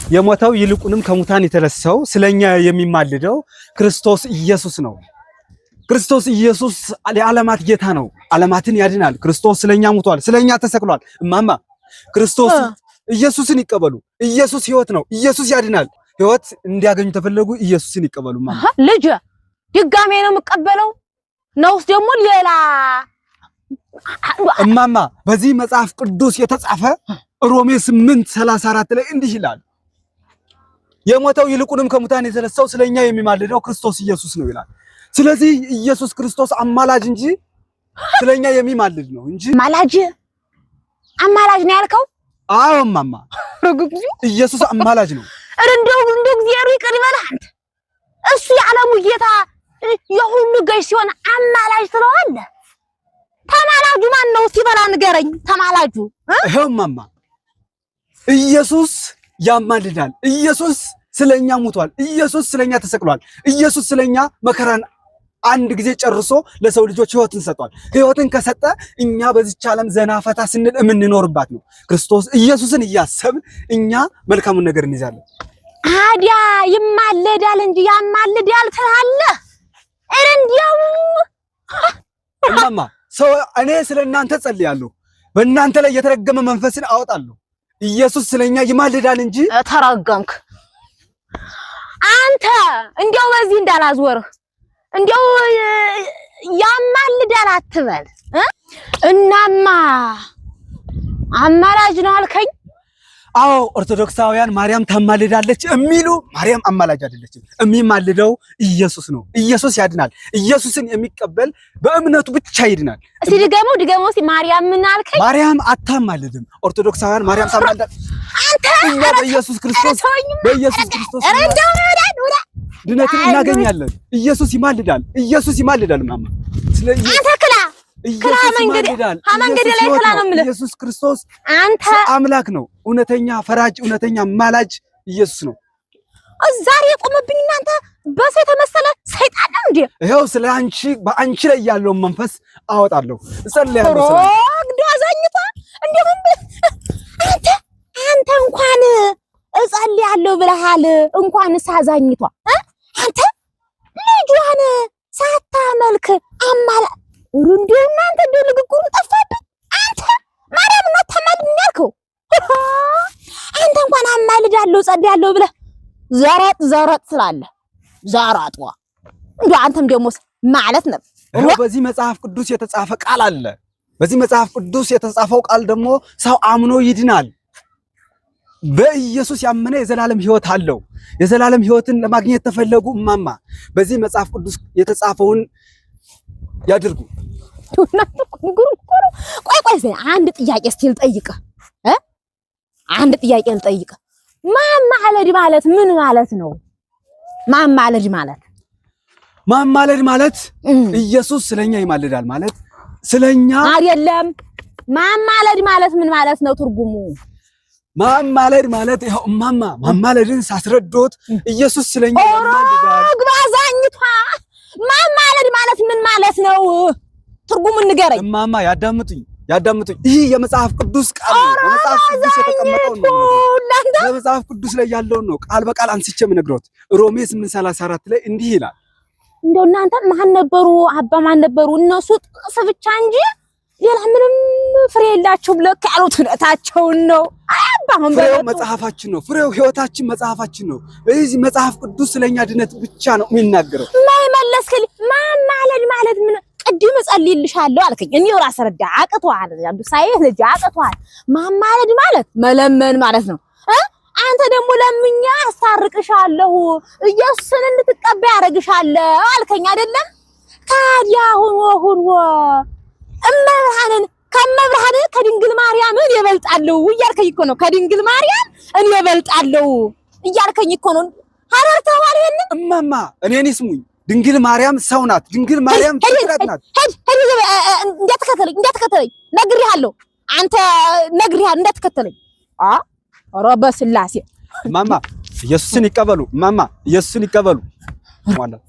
የሞተው ይልቁንም ከሙታን የተነሳው ስለኛ የሚማልደው ክርስቶስ ኢየሱስ ነው። ክርስቶስ ኢየሱስ የዓለማት ጌታ ነው። ዓለማትን ያድናል። ክርስቶስ ስለኛ ሙቷል፣ ስለኛ ተሰቅሏል። እማማ ክርስቶስ ኢየሱስን ይቀበሉ። ኢየሱስ ሕይወት ነው። ኢየሱስ ያድናል። ሕይወት እንዲያገኙ ተፈለጉ ኢየሱስን ይቀበሉ። እማማ ልጅ ድጋሜ ነው የምቀበለው ነውስ ደግሞ ሌላ? እማማ በዚህ መጽሐፍ ቅዱስ የተጻፈ ሮሜ 8:34 ላይ እንዲህ ይላል፣ የሞተው ይልቁንም ከሙታን የተነሳው ስለኛ የሚማልደው ክርስቶስ ኢየሱስ ነው ይላል። ስለዚህ ኢየሱስ ክርስቶስ አማላጅ እንጂ ስለኛ የሚማልድ ነው እንጂ አማላጅ ነው ያልከው? አዎ እማማ ኢየሱስ አማላጅ ነው። እንደው እግዚአብሔር ይቅር ይበልህ አንተ። እሱ የዓለሙ ጌታ የሁሉ ገዥ ሲሆን አማላጅ ትለዋለህ? ተማላጁ ማን ነው ሲበላ ንገረኝ። ተማላጁ ይሄው እማማ ኢየሱስ ያማልዳል። ኢየሱስ ስለኛ ሙቷል። ኢየሱስ ስለኛ ተሰቅሏል። ኢየሱስ ስለኛ መከራን አንድ ጊዜ ጨርሶ ለሰው ልጆች ሕይወትን ሰጥቷል። ሕይወትን ከሰጠ እኛ በዚች ዓለም ዘና ፈታ ስንል የምንኖርባት ነው። ክርስቶስ ኢየሱስን እያሰብን እኛ መልካሙን ነገር እንይዛለን። አዲያ ይማለዳል እንጂ ያማልዳል ትላለህ? እንዴው እማማ ሰው እኔ ስለናንተ ጸልያለሁ፣ በእናንተ ላይ የተረገመ መንፈስን አወጣለሁ። ኢየሱስ ስለኛ ይማልዳል እንጂ ተረገምክ አንተ። እንዴው በዚህ እንዳላዝወርህ እንዴው ያማልዳል አትበል። እናማ አማላጅ ነው አልከኝ? አዎ ኦርቶዶክሳውያን ማርያም ታማልዳለች የሚሉ ማርያም አማላጅ አይደለችም። የሚማልደው ኢየሱስ ነው። ኢየሱስ ያድናል። ኢየሱስን የሚቀበል በእምነቱ ብቻ ይድናል። እስቲ ድገመው እስቲ ማርያም ምን አልከኝ? ማርያም አታማልድም። ኦርቶዶክሳውያን ማርያም ታማልዳለች። አንተ በኢየሱስ ክርስቶስ ድነትን እናገኛለን። ኢየሱስ ይማልዳል። ኢየሱስ ይማልዳል ማማ። ስለዚህ አንተ ክላ መንገድ ላይ ክላ ነው የምልህ። ኢየሱስ ክርስቶስ አንተ አምላክ ነው። እውነተኛ ፈራጅ፣ እውነተኛ ማላጅ ኢየሱስ ነው። ዛሬ የቆመብኝ እናንተ በሰው የተመሰለ ሰይጣን ነው እንዴ? ይሄው ስለ አንቺ በአንቺ ላይ ያለውን መንፈስ አወጣለሁ፣ እጸልያለሁ። አዛኝቷ እንደምን አንተ እንኳን እጸልያለሁ ብለሃል። እንኳን ሳዛኝቷ አንተ ልጇን ሳታመልክ አማላ እንደው እናንተ እንደው ንግግሩ ጠፋብኝ። አንተ ማርያም ነው ተማልድ ያልከው? አንተ እንኳን አማልዳለሁ ጸልያለሁ ብለህ ዘረጥ ስላለህ ዘራጥዋ እንደው አንተም ደግሞ ማለት ነው። በዚህ መጽሐፍ ቅዱስ የተጻፈ ቃል አለ። በዚህ መጽሐፍ ቅዱስ የተጻፈው ቃል ደግሞ ሰው አምኖ ይድናል። በኢየሱስ ያመነ የዘላለም ሕይወት አለው። የዘላለም ሕይወትን ለማግኘት ተፈለጉ እማማ በዚህ መጽሐፍ ቅዱስ የተጻፈውን ያድርጉ። ቆይ አንድ ጥያቄ እስቲ ልጠይቅህ። አንድ ጥያቄ ልጠይቅህ። ማማለድ ማለት ምን ማለት ነው? ማማለድ ማለት ኢየሱስ ስለኛ ይማልዳል ማለት ስለኛ አይደለም። ማማለድ ማለት ምን ማለት ነው ትርጉሙ? ማማለድ ማለት ይሄው እማማ ማማለድን ሳስረዶት ኢየሱስ ስለኛ ይማልዳል። ግባዛኝቷ ማማለድ ማለት ምን ማለት ነው? ትርጉሙን ንገረኝ እማማ። ያዳምጡኝ። ይህ የመጽሐፍ ቅዱስ ቃል ነው። በመጽሐፍ ቅዱስ የተቀመጠው ነው። በመጽሐፍ ቅዱስ ላይ ያለው ነው። ቃል በቃል አንስቼ የምነግሮት ሮሜ 8:34 ላይ እንዲህ ይላል። እንደው እናንተ ማን ነበሩ? አባ ማን ነበሩ? እነሱ ጥቅስ ብቻ እንጂ ሌላ ምንም ፍሬ የላቸው ብለው ያሉት እውነታቸውን ነው። አባሁን ፍሬው መጽሐፋችን ነው። ፍሬው ሕይወታችን መጽሐፋችን ነው። በዚህ መጽሐፍ ቅዱስ ስለኛ ድነት ብቻ ነው የሚናገረው። ማይመለስከኝ ማማለድ ማለት ምን? ቅድም ጸልይልሻለሁ አልከኝ። እኔ ራስ ረዳ አቅቷል። አንዱ ሳይህ ልጅ አቅቷል። ማማለድ ማለት መለመን ማለት ነው። አንተ ደግሞ ለምኛ አስታርቅሻለሁ ኢየሱስን እንድትቀበይ አረግሻለሁ አልከኝ አይደለም? ታዲያ ሁን እመብርሃንን ከመብርሃን ከድንግል ማርያም እኔ እበልጣለሁ እያልከኝ እኮ ነው። ከድንግል ማርያም እኔ እበልጣለሁ እያልከኝ እኮ ነው። ሀረርተዋል። ይሄን እማማ እኔን ይስሙኝ። ድንግል ማርያም ሰው ናት። ድንግል ማርያም ፍጥረት ናት። እንዳትከተለኝ ነግሬሃለሁ። አንተ ነግሬሃለሁ እንዳትከተለኝ። ኧረ በስላሴ እማማ ኢየሱስን ይቀበሉ። እማማ ኢየሱስን ይቀበሉ ማለት